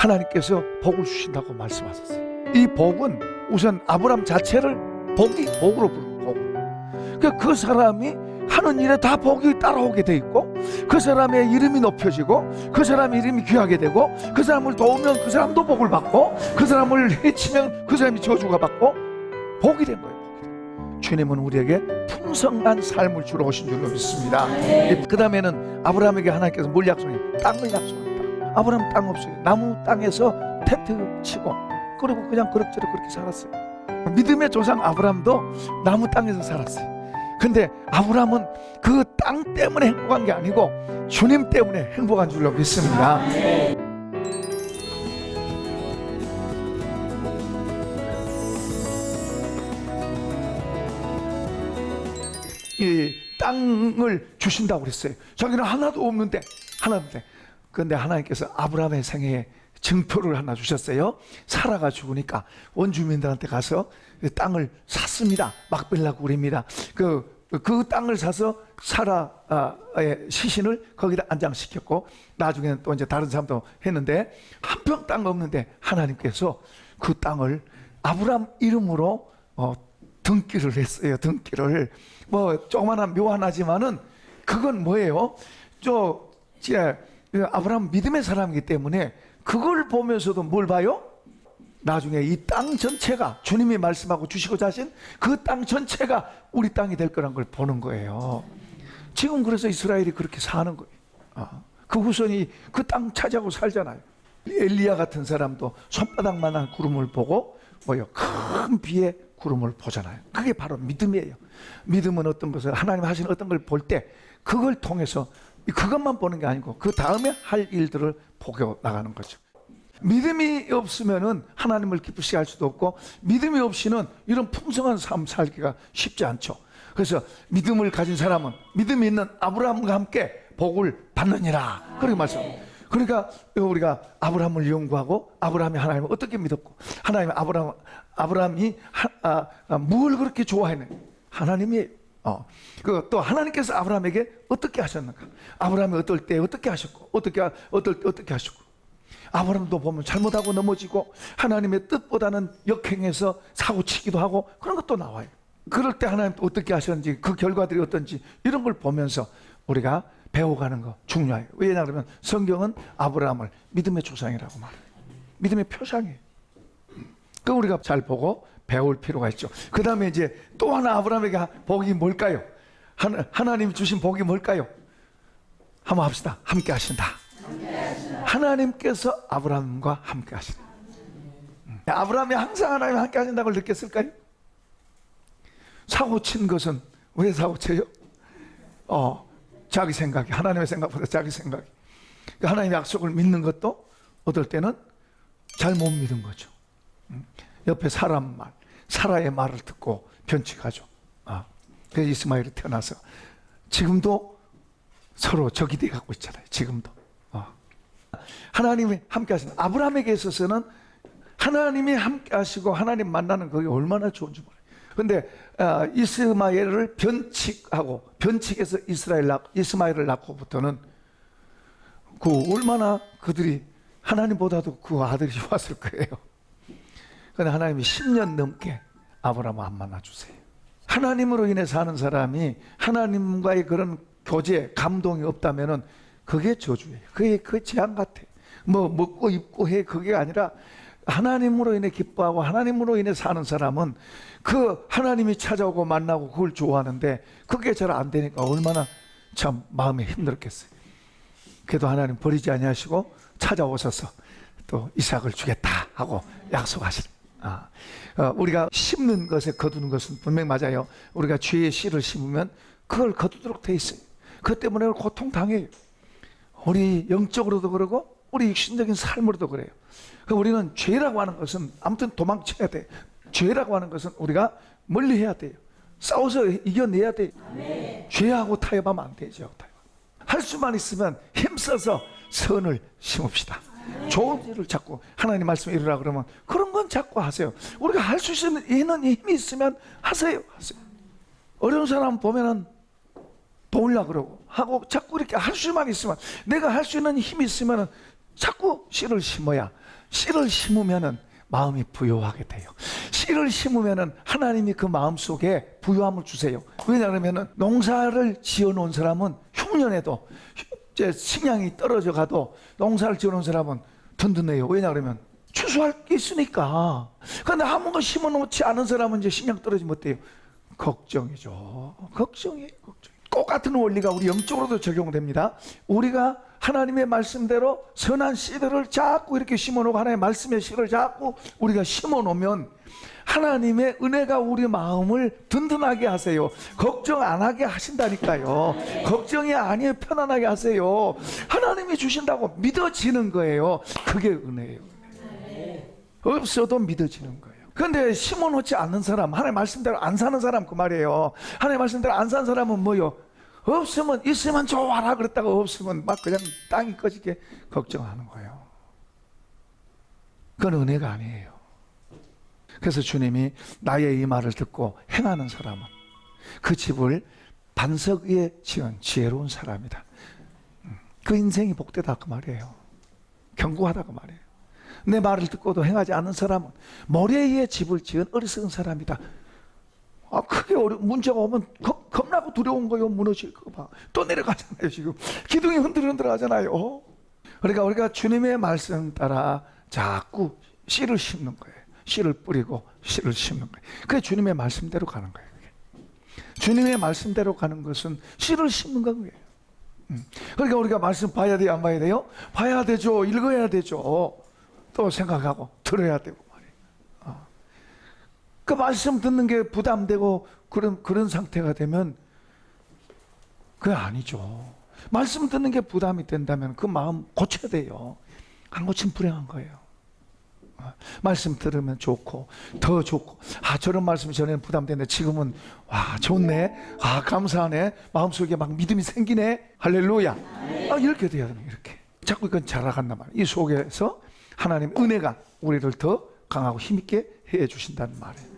하나님께서 복을 주신다고 말씀하셨어요. 이 복은 우선 아브라함 자체를 복으로 부르는 복을. 그러니까 그 사람이 하는 일에 다 복이 따라오게 돼 있고, 그 사람의 이름이 높여지고, 그 사람의 이름이 귀하게 되고, 그 사람을 도우면 그 사람도 복을 받고, 그 사람을 해치면 그 사람이 저주가 받고, 복이 된 거예요. 주님은 우리에게 풍성한 삶을 주러 오신 줄로 믿습니다. 그 다음에는 아브라함에게 하나님께서 뭘 약속해요? 땅을 약속한다. 아브라함 땅 없어요. 나무 땅에서 텐트 치고, 그리고 그냥 그럭저럭 그렇게 살았어요. 믿음의 조상 아브라함도 나무 땅에서 살았어요. 근데 아브라함은 그 땅 때문에 행복한 게 아니고 주님 때문에 행복한 줄로 믿습니다. 이 땅을 주신다고 그랬어요. 자기는 하나도 없는데. 그런데 하나님께서 아브라함의 생애에 증표를 하나 주셨어요. 사라가 죽으니까 원주민들한테 가서 땅을 샀습니다. 막벨라 굴입니다. 그 땅을 사서 사라의 시신을 거기다 안장시켰고, 나중에는 또 이제 다른 사람도 했는데, 한 평 땅 없는데 하나님께서 그 땅을 아브라함 이름으로 등기를 했어요. 등기를. 뭐 조그만한 묘하나지만은 그건 뭐예요? 아브라함 믿음의 사람이기 때문에 그걸 보면서도 뭘 봐요? 나중에 이 땅 전체가 주님이 말씀하고 주시고자 하신 그 땅 전체가 우리 땅이 될 거란 걸 보는 거예요. 지금 그래서 이스라엘이 그렇게 사는 거예요. 그 후손이 그 땅 차지하고 살잖아요. 엘리야 같은 사람도 손바닥만한 구름을 보고 큰 비의 구름을 보잖아요. 그게 바로 믿음이에요. 믿음은 어떤 것을, 하나님 하시는 어떤 걸 볼 때 그걸 통해서 그것만 보는 게 아니고 그 다음에 할 일들을 보고 나가는 거죠. 믿음이 없으면은 하나님을 기쁘시게 할 수도 없고, 믿음이 없이는 이런 풍성한 삶 살기가 쉽지 않죠. 그래서 믿음을 가진 사람은 믿음이 있는 아브라함과 함께 복을 받느니라, 그렇게 말씀합니다. 그러니까 우리가 아브라함을 연구하고 아브라함이 하나님을 어떻게 믿었고, 하나님이 아브라함이 뭘 그렇게 좋아했는지, 하나님이 또 하나님께서 아브라함에게 어떻게 하셨는가, 아브라함이 어떨 때 어떻게 하셨고, 어떨 때 어떻게 하셨고, 아브라함도 보면 잘못하고 넘어지고 하나님의 뜻보다는 역행해서 사고치기도 하고 그런 것도 나와요. 그럴 때 하나님 또 어떻게 하셨는지, 그 결과들이 어떤지, 이런 걸 보면서 우리가 배워가는 거 중요해요. 왜냐 그러면 성경은 아브라함을 믿음의 조상이라고 말해요. 믿음의 표상이에요. 그 우리가 잘 보고 배울 필요가 있죠. 그 다음에 이제 또 하나 아브라함에게 복이 뭘까요? 하나님이 주신 복이 뭘까요? 한번 합시다. 함께 하신다. 하나님께서 아브라함과 함께 하신다. 아브라함이 항상 하나님과 함께 하신다고 느꼈을까요? 사고 친 것은 왜 사고 쳐요? 자기 생각이, 하나님의 생각보다 자기 생각이. 하나님의 약속을 믿는 것도 어떨 때는 잘 못 믿은 거죠. 옆에 사라의 말을 듣고 변칙하죠. 그래서 이스마엘이 태어나서 지금도 서로 적이 돼 갖고 있잖아요. 지금도. 하나님이 함께 하시는, 아브라함에게 있어서는 하나님이 함께 하시고 하나님 만나는 그게 얼마나 좋은지 몰라요. 근데 이스마엘을 변칙해서 이스마엘을 낳고부터는 얼마나 그들이 하나님보다도 그 아들이 좋았을 거예요. 그런데 하나님이 10년 넘게 아브라함을 안 만나주세요. 하나님으로 인해 사는 사람이 하나님과의 그런 교제, 감동이 없다면은 그게 저주예요. 그게 재앙 같아. 먹고 입고 해, 그게 아니라 하나님으로 인해 기뻐하고 하나님으로 인해 사는 사람은 그 하나님이 찾아오고 만나고 그걸 좋아하는데, 그게 잘 안 되니까 얼마나 참 마음이 힘들었겠어요. 그래도 하나님 버리지 아니하시고 찾아오셔서 또 이삭을 주겠다 하고 약속하시는. 우리가 심는 것에 거두는 것은 분명 맞아요. 우리가 죄의 씨를 심으면 그걸 거두도록 돼 있어요. 그것 때문에 고통 당해요. 우리 영적으로도 그러고 우리 육신적인 삶으로도 그래요. 우리는 죄라고 하는 것은 아무튼 도망쳐야 돼. 죄라고 하는 것은 우리가 멀리 해야 돼요. 싸워서 이겨내야 돼요. 죄하고 타협하면 안 되죠. 할 수만 있으면 힘써서 선을 심읍시다. 좋은 일을 자꾸 하나님 말씀에 이루라 그러면 그런 건 자꾸 하세요. 우리가 할 수 있는 힘이 있으면 하세요. 어려운 사람 보면은 도우려고 그러고 하고 자꾸 이렇게 할 수만 있으면, 내가 할 수 있는 힘이 있으면 자꾸 씨를 심어야, 씨를 심으면은 마음이 부요하게 돼요. 씨를 심으면은 하나님이 그 마음 속에 부요함을 주세요. 왜냐하면 농사를 지어 놓은 사람은 흉년에도, 이제 식량이 떨어져 가도 농사를 지어 놓은 사람은 든든해요. 왜냐하면 추수할 게 있으니까. 그런데 아무것도 심어 놓지 않은 사람은 이제 식량 떨어지면 어때요? 걱정이죠. 걱정이에요. 걱정. 똑같은 원리가 우리 영적으로도 적용됩니다. 우리가 하나님의 말씀대로 선한 씨들을 자꾸 이렇게 심어놓고, 하나님의 말씀의 씨를 자꾸 우리가 심어놓으면 하나님의 은혜가 우리 마음을 든든하게 하세요. 걱정 안 하게 하신다니까요. 걱정이 아니에요. 편안하게 하세요. 하나님이 주신다고 믿어지는 거예요. 그게 은혜예요. 없어도 믿어지는 거예요. 그런데 심어놓지 않는 사람, 하나님 말씀대로 안 사는 사람, 그 말이에요. 하나님 말씀대로 안 사는 사람은 뭐요? 없으면, 있으면 좋아라 그랬다가 없으면 막 그냥 땅이 꺼지게 걱정하는 거예요. 그건 은혜가 아니에요. 그래서 주님이 나의 이 말을 듣고 행하는 사람은 그 집을 반석 위에 지은 지혜로운 사람이다. 그 인생이 복되다 그 말이에요. 견고하다 그 말이에요. 내 말을 듣고도 행하지 않는 사람은 모래 위에 집을 지은 어리석은 사람이다. 크게 문제가 오면 겁나고 두려운 거예요. 무너질 거 봐. 또 내려가잖아요. 지금 기둥이 흔들흔들 하잖아요. 그러니까 우리가 주님의 말씀 따라 자꾸 씨를 심는 거예요. 씨를 뿌리고 씨를 심는 거예요. 그게 주님의 말씀대로 가는 거예요. 주님의 말씀대로 가는 것은 씨를 심는 거예요. 그러니까 우리가 말씀 봐야 돼요? 안 봐야 돼요? 봐야 되죠. 읽어야 되죠. 또 생각하고 들어야 되고 말이에요. 그 말씀 듣는 게 부담되고 그런 상태가 되면 그게 아니죠. 말씀 듣는 게 부담이 된다면 그 마음 고쳐야 돼요. 안 고치면 불행한 거예요. 말씀 들으면 좋고 더 좋고, 저런 말씀이 전에는 부담되는데 지금은 와 좋네, 감사하네, 마음속에 막 믿음이 생기네, 할렐루야. 이렇게 돼야 돼요. 이렇게 자꾸 이건 자라간단 말이에요. 이 속에서 하나님 은혜가 우리를 더 강하고 힘있게 해 주신다는 말이에요.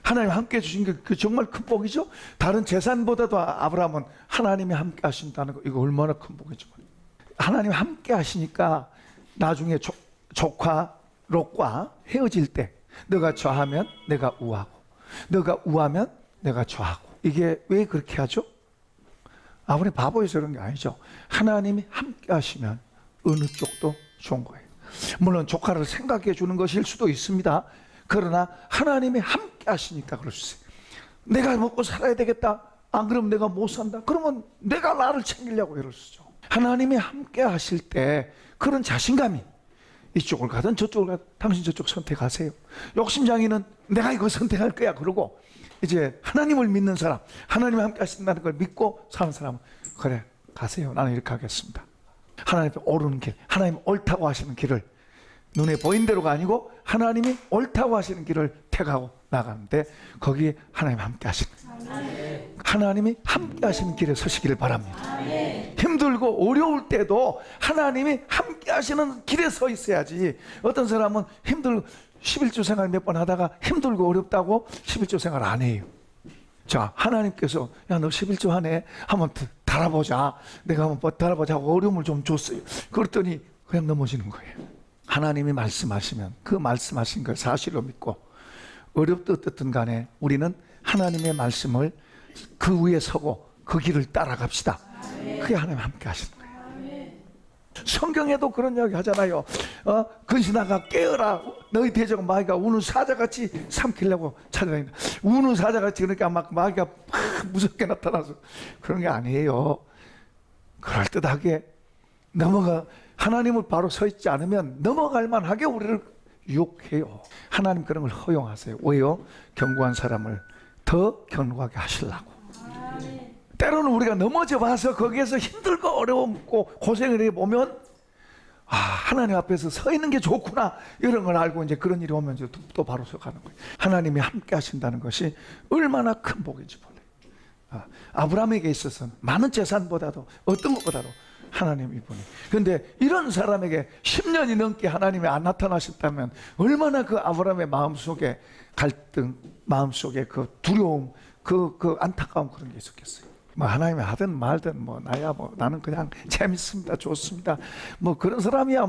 하나님 함께 해주신 게 그 정말 큰 복이죠. 다른 재산보다도 아브라함은 하나님이 함께 하신다는 거, 이거 얼마나 큰 복이죠. 하나님 함께 하시니까 나중에 조카 롯과 헤어질 때 너가 좌하면 내가 우하고, 너가 우하면 내가 좌하고. 이게 왜 그렇게 하죠? 아무리 바보여서 그런 게 아니죠. 하나님이 함께 하시면 어느 쪽도 좋은 거예요. 물론 조카를 생각해 주는 것일 수도 있습니다. 그러나 하나님이 함께 하시니까 그럴 수 있어요. 내가 먹고 살아야 되겠다, 안 그러면 내가 못 산다, 그러면 내가 나를 챙기려고 애를 쓰죠. 하나님이 함께 하실 때 그런 자신감이, 이쪽을 가든 저쪽을 가든 당신 저쪽 선택하세요. 욕심장이는 내가 이거 선택할 거야 그러고, 이제 하나님을 믿는 사람, 하나님이 함께 하신다는 걸 믿고 사는 사람은 그래 가세요, 나는 이렇게 하겠습니다. 하나님 앞에 오르는 길, 하나님 옳다고 하시는 길을, 눈에 보인 대로가 아니고 하나님이 옳다고 하시는 길을 택하고 나가는데 거기에 하나님 함께 하시는 거예요. 하나님이 함께 하시는 길에 서시기를 바랍니다. 힘들고 어려울 때도 하나님이 함께 하시는 길에 서 있어야지. 어떤 사람은 힘들고 11조 생활 몇 번 하다가 힘들고 어렵다고 11조 생활 안 해요. 자, 하나님께서 야 너 11조 하네, 한번 달아보자, 내가 한번 달아보자고 어려움을 좀 줬어요. 그랬더니 그냥 넘어지는 거예요. 하나님이 말씀하시면 그 말씀하신 걸 사실로 믿고, 어렵든 어떻든 간에 우리는 하나님의 말씀을 그 위에 서고 그 길을 따라갑시다. 그게 하나님 함께 하시는 거예요. 성경에도 그런 이야기 하잖아요. 근신아가 깨어라, 너희 대적 마귀가 우는 사자같이 삼키려고 찾아다닌다. 우는 사자같이, 그러니까 막 마귀가 무섭게 나타나서 그런 게 아니에요. 그럴듯하게 하나님을 바로 서 있지 않으면 넘어갈 만하게 우리를 유혹해요. 하나님 그런 걸 허용하세요. 왜요? 견고한 사람을 더 견고하게 하시려고. 때로는 우리가 넘어져 봐서 거기에서 힘들고 어려움고 고생을 해보면 하나님 앞에서 서 있는 게 좋구나, 이런 걸 알고 이제 그런 일이 오면 이제 또 바로 서 가는 거예요. 하나님이 함께 하신다는 것이 얼마나 큰 복인지 몰라요. 아브라함에게 있어서는 많은 재산보다도 어떤 것보다도 하나님 이분이. 그런데 이런 사람에게 10년이 넘게 하나님이 안 나타나셨다면 얼마나 그 아브라함의 마음속에 갈등, 마음속에 그 두려움, 그 안타까움, 그런 게 있었겠어요. 뭐 하나님이 하든 말든 뭐 나야 뭐 나는 그냥 재밌습니다, 좋습니다. 뭐 그런 사람이야.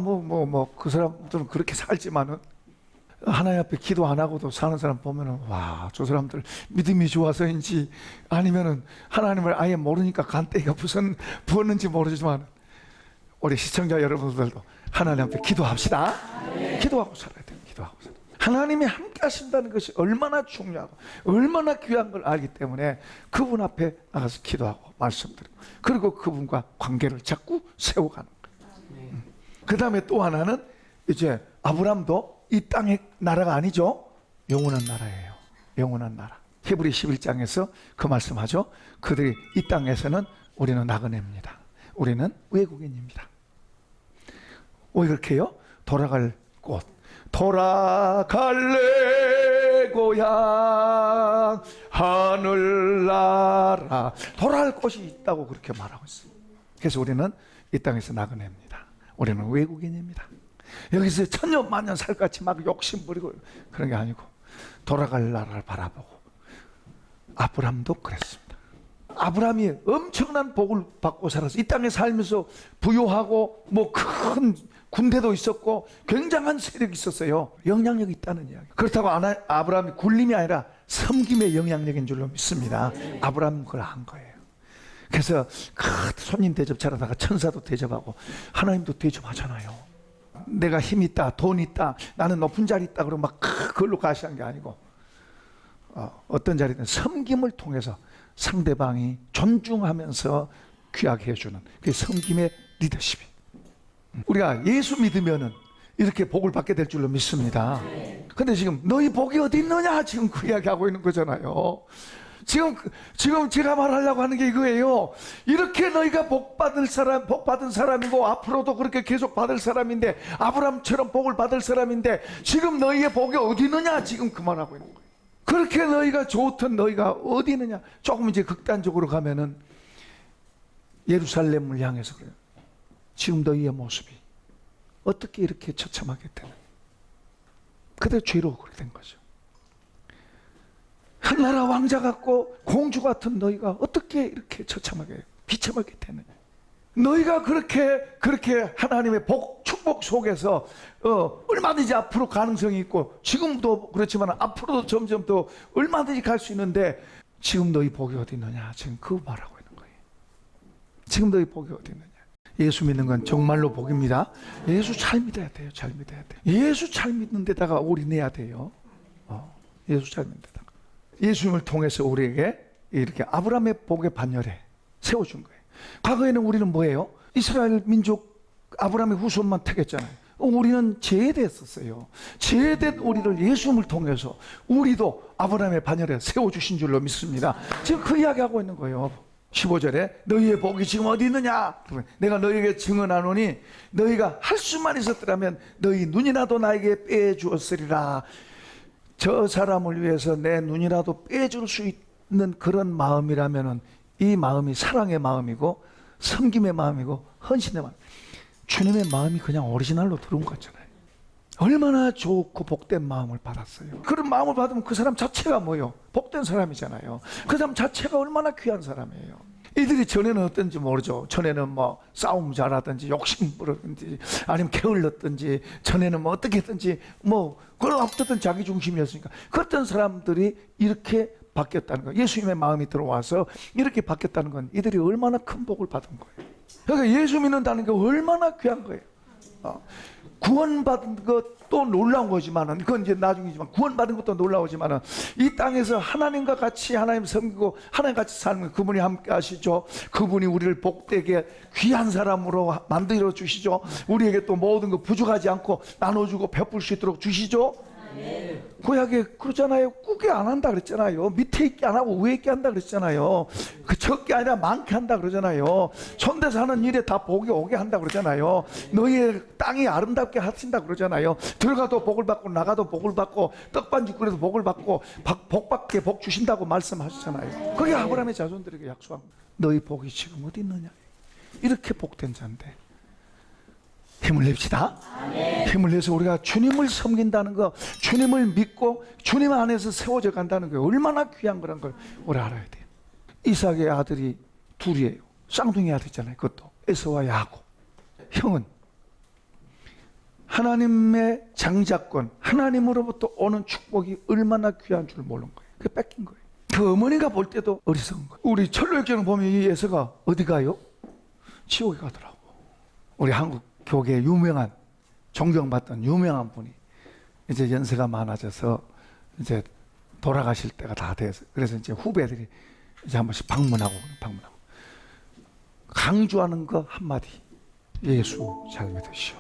그 사람들은 그렇게 살지만은 하나님 앞에 기도 안 하고도 사는 사람 보면은 와, 저 사람들 믿음이 좋아서인지 아니면은 하나님을 아예 모르니까 간때기가 부었는지 모르지만 우리 시청자 여러분들도 하나님 앞에 기도합시다. 기도하고 살아야 돼요. 기도하고 살아야 돼요. 하나님이 함께 하신다는 것이 얼마나 중요하고 얼마나 귀한 걸 알기 때문에 그분 앞에 나가서 기도하고 말씀드리고 그리고 그분과 관계를 자꾸 세워가는 거예요. 그 다음에 또 하나는 이제 아브람도 이 땅의 나라가 아니죠. 영원한 나라예요. 영원한 나라. 히브리 11장에서 그 말씀하죠. 그들이 이 땅에서는 우리는 나그네입니다. 우리는 외국인입니다. 왜 그렇게요? 돌아갈 곳. 돌아갈래 고향 하늘나라. 돌아갈 곳이 있다고 그렇게 말하고 있어요. 그래서 우리는 이 땅에서 나그네입니다. 우리는 외국인입니다. 여기서 천년 만년 살 같이 막 욕심 부리고 그런 게 아니고 돌아갈 나라를 바라보고 아브람도 그랬습니다. 아브람이 엄청난 복을 받고 살아서 이 땅에 살면서 부유하고 뭐 큰 군대도 있었고 굉장한 세력이 있었어요. 영향력이 있다는 이야기. 그렇다고 아브람이 굴림이 아니라 섬김의 영향력인 줄로 믿습니다. 아브람은 그걸 한 거예요. 그래서 손님 대접 잘하다가 천사도 대접하고 하나님도 대접하잖아요. 내가 힘 있다, 돈 있다, 나는 높은 자리 있다 그러면 막 그걸로 가시한 게 아니고 어떤 자리든 섬김을 통해서 상대방이 존중하면서 귀하게 해주는 그게 섬김의 리더십이. 우리가 예수 믿으면은 이렇게 복을 받게 될 줄로 믿습니다. 근데 지금 너희 복이 어디 있느냐 지금 그 이야기하고 있는 거잖아요. 지금 제가 말하려고 하는 게 이거예요. 이렇게 너희가 복 받은 사람이고 앞으로도 그렇게 계속 받을 사람인데 아브람처럼 복을 받을 사람인데 지금 너희의 복이 어디 있느냐 지금 그 말하고 있는 거예요. 그렇게 너희가 좋던 너희가 어디 있느냐. 조금 이제 극단적으로 가면은 예루살렘을 향해서 그래요. 지금 너희의 모습이 어떻게 이렇게 처참하게 되는, 그대로 죄로 그렇게 된 거죠. 한나라 왕자 같고 공주 같은 너희가 어떻게 이렇게 처참하게 비참하게 되느냐. 너희가 그렇게 하나님의 축복 속에서 얼마든지 앞으로 가능성이 있고 지금도 그렇지만 앞으로도 점점 더 얼마든지 갈 수 있는데 지금 너희 복이 어디 있느냐. 지금 그거 말하고 있는 거예요. 지금 너희 복이 어디 있느냐. 예수 믿는 건 정말로 복입니다. 예수 잘 믿어야 돼요. 잘 믿어야 돼요. 예수 잘 믿는 데다가 올인해야 돼요. 예수 잘 믿는 데다가. 예수님을 통해서 우리에게 이렇게 아브라함의 복의 반열에 세워준 거예요. 과거에는 우리는 뭐예요? 이스라엘 민족 아브라함의 후손만 택했잖아요. 우리는 제외됐었어요. 제외된 우리를 예수님을 통해서 우리도 아브라함의 반열에 세워주신 줄로 믿습니다. 지금 그 이야기하고 있는 거예요. 15절에 너희의 복이 지금 어디 있느냐. 내가 너희에게 증언하노니 너희가 할 수만 있었더라면 너희 눈이라도 나에게 빼주었으리라. 저 사람을 위해서 내 눈이라도 빼줄 수 있는 그런 마음이라면 이 마음이 사랑의 마음이고 섬김의 마음이고 헌신의 마음. 주님의 마음이 그냥 오리지널로 들어온 거잖아요. 얼마나 좋고 복된 마음을 받았어요. 그런 마음을 받으면 그 사람 자체가 뭐예요? 복된 사람이잖아요. 그 사람 자체가 얼마나 귀한 사람이에요. 이들이 전에는 어떤지 모르죠. 전에는 뭐 싸움 잘하든지 욕심 부르든지 아니면 게을렀든지 전에는 뭐 어떻게 했든지 뭐 그런 어떻든 자기 중심이었으니까 그랬던 사람들이 이렇게 바뀌었다는 거예요. 예수님의 마음이 들어와서 이렇게 바뀌었다는 건 이들이 얼마나 큰 복을 받은 거예요. 그러니까 예수 믿는다는 게 얼마나 귀한 거예요. 구원받은 것도 놀라운 거지만은 그건 이제 나중이지만 구원받은 것도 놀라우지만은 이 땅에서 하나님과 같이 하나님 섬기고 하나님 같이 살면 그분이 함께 하시죠. 그분이 우리를 복되게 귀한 사람으로 만들어 주시죠. 우리에게 또 모든 거 부족하지 않고 나눠주고 베풀 수 있도록 주시죠. 구약에 그러잖아요. 꾸게 안 한다 그랬잖아요. 밑에 있게 안 하고 위에 있게 한다 그랬잖아요. 그 적게 아니라 많게 한다 그러잖아요. 손대서 하는 일에 다 복이 오게 한다 그러잖아요. 너희의 땅이 아름답게 하신다 그러잖아요. 들어가도 복을 받고 나가도 복을 받고 떡반죽 끓여도 복을 받고 복받게 복 주신다고 말씀하셨잖아요. 그게 아브라함의 자손들에게 약속한 거예요. 너희 복이 지금 어디 있느냐. 이렇게 복된 자인데 힘을 냅시다. 힘을 내서 우리가 주님을 섬긴다는 거, 주님을 믿고 주님 안에서 세워져 간다는 거 얼마나 귀한 거란 걸 우리 알아야 돼요. 이삭의 아들이 둘이에요. 쌍둥이 아들이잖아요. 그것도 에서와 야곱. 형은 하나님의 장자권, 하나님으로부터 오는 축복이 얼마나 귀한 줄 모르는 거예요. 그게 뺏긴 거예요. 그 어머니가 볼 때도 어리석은 거예요. 우리 철로역경 보면 이 에서가 어디 가요? 지옥에 가더라고. 우리 한국 교계에 유명한, 존경받던 유명한 분이 이제 연세가 많아져서 이제 돌아가실 때가 다 돼서, 그래서 이제 후배들이 이제 한 번씩 방문하고 강조하는 거 한마디: 예수 잘 믿으시오.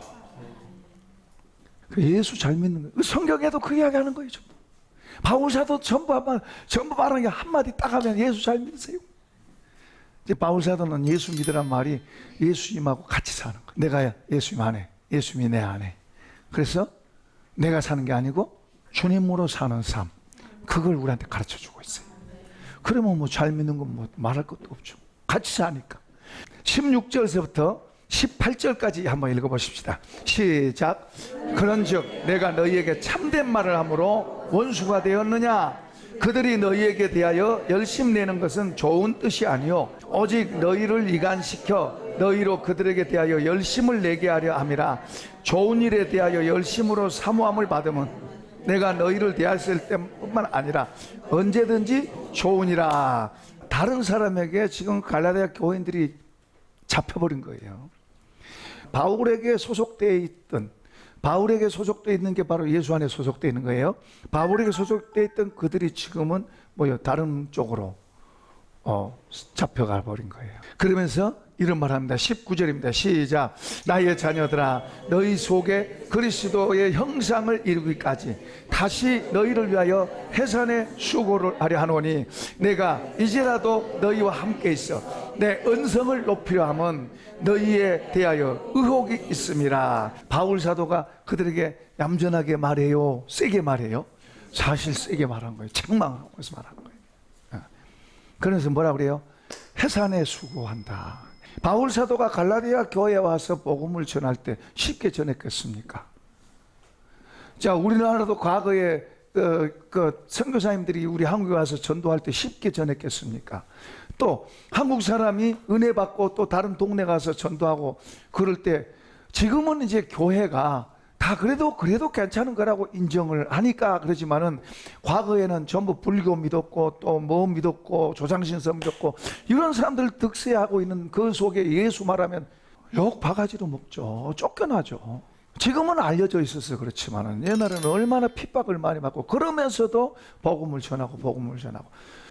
그 예수 잘 믿는 거, 성경에도 그 이야기 하는 거예요. 전부. 바울사도 전부 말하는 게 한마디 딱 하면 예수 잘 믿으세요. 이제 바울사도는 예수 믿으란 말이 예수님하고 같이 사는 거예요. 내가 예수님 안에, 예수님이 내 안에. 그래서 내가 사는 게 아니고 주님으로 사는 삶, 그걸 우리한테 가르쳐 주고 있어요. 그러면 뭐 잘 믿는 건 뭐 말할 것도 없죠. 같이 사니까. 16절에서부터 18절까지 한번 읽어보십시다. 시작. 그런즉 내가 너희에게 참된 말을 함으로 원수가 되었느냐? 그들이 너희에게 대하여 열심 내는 것은 좋은 뜻이 아니요 오직 너희를 이간시켜 너희로 그들에게 대하여 열심을 내게 하려 함이라. 좋은 일에 대하여 열심으로 사모함을 받으면 내가 너희를 대하였을 때뿐만 아니라 언제든지 좋으니라. 다른 사람에게 지금 갈라디아 교인들이 잡혀버린 거예요. 바울에게 소속되어 있는 게 바로 예수 안에 소속되어 있는 거예요. 바울에게 소속되어 있던 그들이 지금은 뭐요, 다른 쪽으로 잡혀가 버린 거예요. 그러면서 이런 말 합니다. 19절입니다. 시작. 나의 자녀들아, 너희 속에 그리스도의 형상을 이루기까지 다시 너희를 위하여 해산의 수고를 하려 하노니 내가 이제라도 너희와 함께 있어 내 은성을 높이려 함은 너희에 대하여 의혹이 있음이라. 바울 사도가 그들에게 얌전하게 말해요, 세게 말해요? 사실 세게 말한 거예요. 책망하면서 말한 거예요. 그래서 뭐라 그래요? 해산에 수고한다. 바울 사도가 갈라디아 교회에 와서 복음을 전할 때 쉽게 전했겠습니까? 자, 우리나라도 과거에 선교사님들이 우리 한국에 와서 전도할 때 쉽게 전했겠습니까? 또 한국 사람이 은혜 받고 또 다른 동네 가서 전도하고 그럴 때 지금은 이제 교회가 다 그래도 괜찮은 거라고 인정을 하니까 그러지만은 과거에는 전부 불교 믿었고 또 뭐 믿었고 조상신서 믿었고 이런 사람들 득세하고 있는 그 속에 예수 말하면 욕 바가지로 먹죠. 쫓겨나죠. 지금은 알려져 있어서 그렇지만은 옛날에는 얼마나 핍박을 많이 받고 그러면서도 복음을 전하고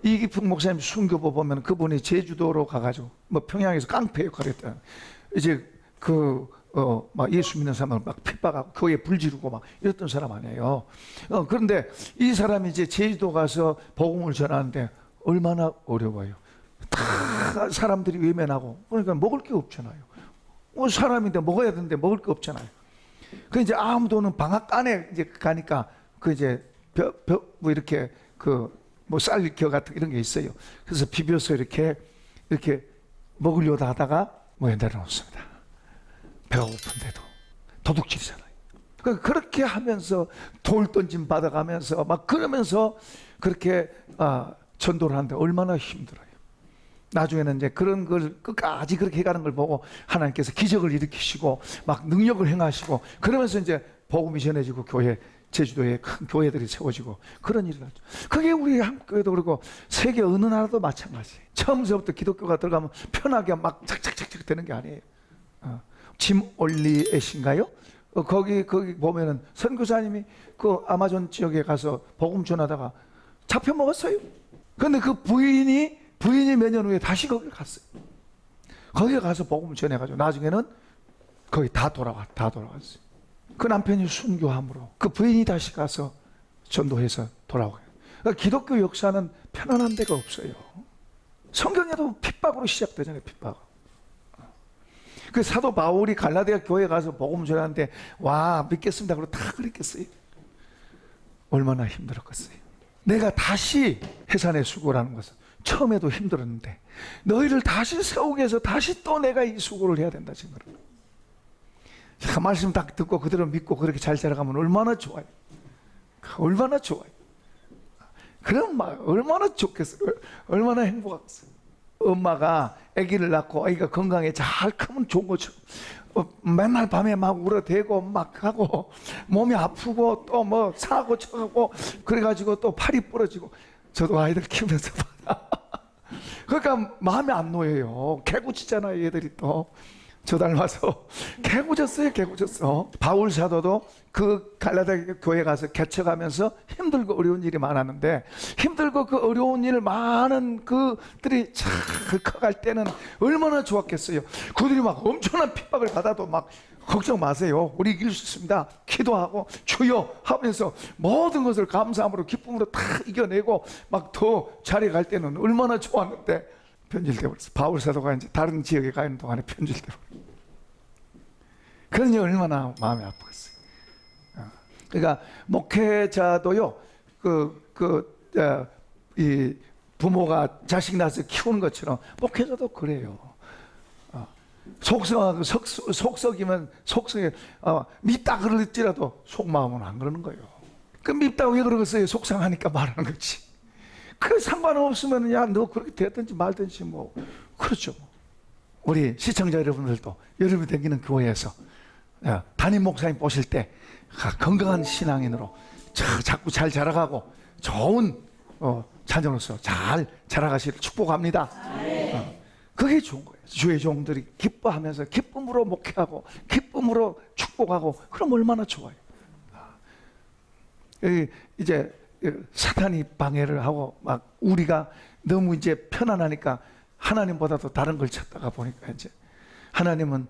이기풍 목사님 순교보 보면 그분이 제주도로 가가지고 뭐 평양에서 깡패 역할을 했다. 이제 막 예수 믿는 사람을 막 핍박하고 교회 불지르고 막 이랬던 사람 아니에요. 그런데 이 사람이 이제 제주도 가서 복음을 전하는데 얼마나 어려워요. 다 사람들이 외면하고 그러니까 먹을 게 없잖아요. 사람인데 먹어야 되는데 먹을 게 없잖아요. 그 이제 아무도 없는 방앗 안에 이제 가니까 그 이제 뭐 이렇게 뭐 쌀겨 같은 이런 게 있어요. 그래서 비벼서 이렇게 먹으려다 하다가 뭐 내려놓습니다. 배가 고픈데도 도둑질이잖아요. 그렇게 하면서 돌 던짐 받아가면서 막 그러면서 그렇게 전도를 하는데 얼마나 힘들어요. 나중에는 이제 그런 걸 끝까지 그렇게 해가는 걸 보고 하나님께서 기적을 일으키시고 막 능력을 행하시고 그러면서 이제 복음이 전해지고 제주도에 큰 교회들이 세워지고 그런 일을 하죠. 그게 우리 한국 교회도 그렇고 세계 어느 나라도 마찬가지예요. 처음부터 기독교가 들어가면 편하게 막 착착착착 되는 게 아니에요. 짐 올리엣인가요? 거기 보면은 선교사님이 그 아마존 지역에 가서 복음 전하다가 잡혀 먹었어요. 그런데 그 부인이 몇 년 후에 다시 거기 갔어요. 거기에 가서 복음을 전해가지고 나중에는 거의 다 돌아갔어요. 그 남편이 순교함으로 그 부인이 다시 가서 전도해서 돌아오게. 그러니까 기독교 역사는 편안한 데가 없어요. 성경에도 핍박으로 시작되잖아요. 핍박. 그 사도 바울이 갈라디아 교회에 가서 복음 전하는데 와 믿겠습니다. 그러고 다 그랬겠어요. 얼마나 힘들었겠어요. 내가 다시 해산의 수고라는 것은 처음에도 힘들었는데 너희를 다시 세우기 위해서 다시 또 내가 이 수고를 해야 된다 생각을. 그 말씀 딱 듣고 그대로 믿고 그렇게 잘 살아가면 얼마나 좋아요. 얼마나 좋아요. 그럼 막 얼마나 좋겠어요. 얼마나 행복하겠어요. 엄마가 아기를 낳고 아기가 건강에 잘 크면 좋은 것처럼 맨날 밤에 막 울어대고 막 하고 몸이 아프고 또 뭐 사고 쳐가고 그래가지고 또 팔이 부러지고 저도 아이들 키우면서 그러니까 마음이 안 놓여요. 개구치잖아요 얘들이 또. 저 닮아서 개구졌어. 바울 사도도 그 갈라디아 교회 가서 개척하면서 힘들고 어려운 일이 많았는데 힘들고 그 어려운 일 많은 그들이 잘 커갈 때는 얼마나 좋았겠어요. 그들이 막 엄청난 핍박을 받아도 막 걱정 마세요. 우리 이길 수 있습니다. 기도하고 주여 하면서 모든 것을 감사함으로 기쁨으로 다 이겨내고 막 더 잘해 갈 때는 얼마나 좋았는데 변질돼 버렸어. 바울 사도가 이제 다른 지역에 가 있는 동안에 변질돼 버렸어. 그러니 얼마나 마음이 아프겠어요. 그러니까 목회자도요, 이 부모가 자식 낳아서 키우는 것처럼 목회자도 그래요. 속썩이면 속썩에 밉다 그럴지라도 속마음은 안 그러는 거예요. 그 밉다고 왜 그러겠어요? 속상하니까 말하는 거지. 그 상관없으면 야 너 그렇게 됐든지 말든지 뭐 그렇죠. 우리 시청자 여러분들도 여러분이 다니는 교회에서 담임 목사님 보실 때 건강한 신앙인으로 자꾸 잘 자라가고 좋은 자녀로서 잘 자라가시길 축복합니다. 그게 좋은 거예요. 주의 종들이 기뻐하면서 기쁨으로 목회하고 기쁨으로 축복하고 그럼 얼마나 좋아요. 이제 사탄이 방해를 하고 막 우리가 너무 이제 편안하니까 하나님보다도 다른 걸 찾다가 보니까 이제 하나님은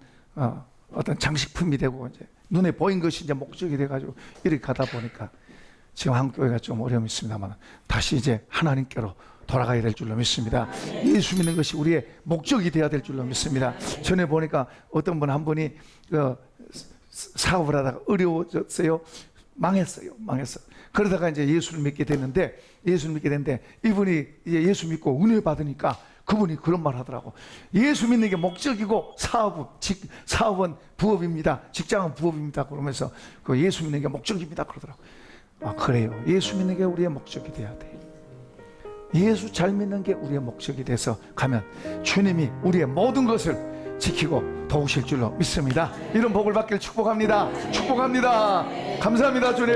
어떤 장식품이 되고 이제 눈에 보인 것이 이제 목적이 돼가지고 이렇게 가다 보니까 지금 한국 교회가 좀 어려움이 있습니다만 다시 이제 하나님께로 돌아가야 될 줄로 믿습니다. 예수 믿는 것이 우리의 목적이 되어야 될 줄로 믿습니다. 전에 보니까 어떤 분 한 분이 사업을 하다가 어려워졌어요. 망했어요. 그러다가 이제 예수를 믿게 됐는데 이분이 이제 예수 믿고 은혜 받으니까 그분이 그런 말 하더라고. 예수 믿는 게 목적이고 사업은 부업입니다. 직장은 부업입니다. 그러면서 그 예수 믿는 게 목적입니다. 그러더라고. 그래요. 예수 믿는 게 우리의 목적이 돼야 돼. 예수 잘 믿는 게 우리의 목적이 돼서 가면 주님이 우리의 모든 것을 지키고 도우실 줄로 믿습니다. 이런 복을 받길 축복합니다. 감사합니다 주님.